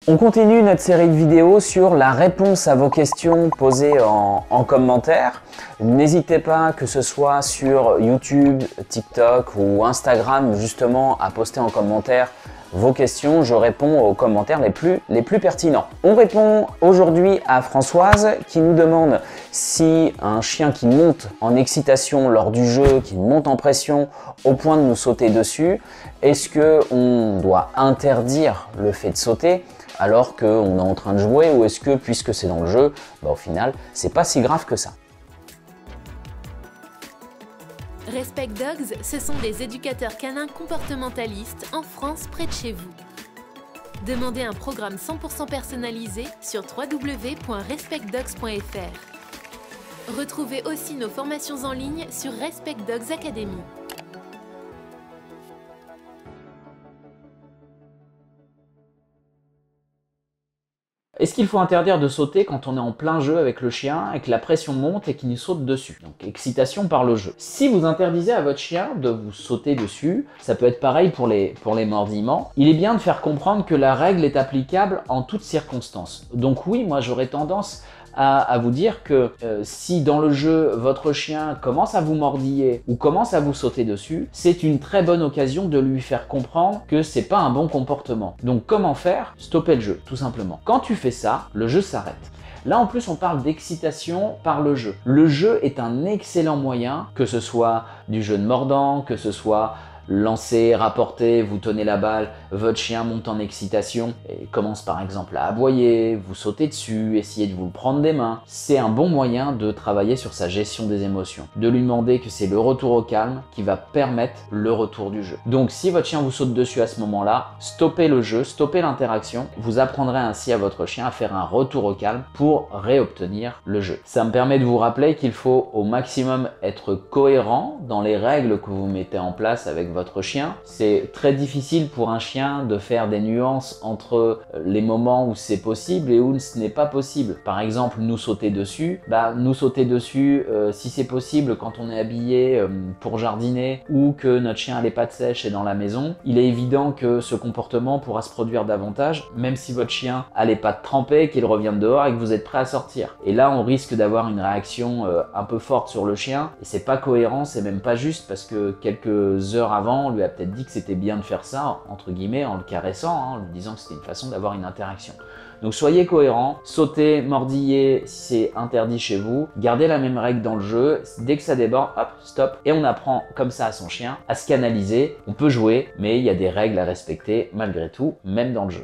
On continue notre série de vidéos sur la réponse à vos questions posées en commentaire. N'hésitez pas, que ce soit sur YouTube, TikTok ou Instagram, justement à poster en commentaire vos questions. Je réponds aux commentaires les plus pertinents. On répond aujourd'hui à Françoise qui nous demande si un chien qui monte en excitation lors du jeu, qui monte en pression au point de nous sauter dessus, est-ce qu'on doit interdire le fait de sauter alors qu'on est en train de jouer, ou est-ce que, puisque c'est dans le jeu, au final, c'est pas si grave que ça. Respect Dogs, ce sont des éducateurs canins comportementalistes en France près de chez vous. Demandez un programme 100% personnalisé sur www.respectdogs.fr. Retrouvez aussi nos formations en ligne sur Respect Dogs Academy. Est-ce qu'il faut interdire de sauter quand on est en plein jeu avec le chien et que la pression monte et qu'il nous saute dessus? Donc excitation par le jeu. Si vous interdisez à votre chien de vous sauter dessus, ça peut être pareil pour les mordillements, il est bien de faire comprendre que la règle est applicable en toutes circonstances. Donc oui, moi j'aurais tendance à vous dire que si dans le jeu votre chien commence à vous mordiller ou commence à vous sauter dessus, c'est une très bonne occasion de lui faire comprendre que c'est pas un bon comportement. Donc comment faire? Stopper le jeu, tout simplement. Quand tu fais ça, le jeu s'arrête. Là en plus on parle d'excitation par le jeu. Le jeu est un excellent moyen, que ce soit du jeu de mordant, que ce soit lancer, rapporter, vous tenez la balle, votre chien monte en excitation et commence par exemple à aboyer, vous sautez dessus, essayez de vous le prendre des mains. C'est un bon moyen de travailler sur sa gestion des émotions, de lui demander que c'est le retour au calme qui va permettre le retour du jeu. Donc si votre chien vous saute dessus à ce moment-là, stoppez le jeu, stoppez l'interaction, vous apprendrez ainsi à votre chien à faire un retour au calme pour réobtenir le jeu. Ça me permet de vous rappeler qu'il faut au maximum être cohérent dans les règles que vous mettez en place avec votre chien. C'est très difficile pour un chien de faire des nuances entre les moments où c'est possible et où ce n'est pas possible. Par exemple, nous sauter dessus, si c'est possible quand on est habillé pour jardiner ou que notre chien a les pattes sèches et dans la maison, il est évident que ce comportement pourra se produire davantage, même si votre chien a les pattes trempées, qu'il revient de dehors et que vous êtes prêt à sortir. Et là, on risque d'avoir une réaction un peu forte sur le chien et c'est pas cohérent, c'est même pas juste parce que quelques heures avant, on lui a peut-être dit que c'était bien de faire ça, entre guillemets, en le caressant, en lui disant que c'était une façon d'avoir une interaction. Donc soyez cohérents, sautez, mordillez si c'est interdit chez vous, gardez la même règle dans le jeu, dès que ça déborde, hop, stop, et on apprend comme ça à son chien à se canaliser. On peut jouer, mais il y a des règles à respecter malgré tout, même dans le jeu.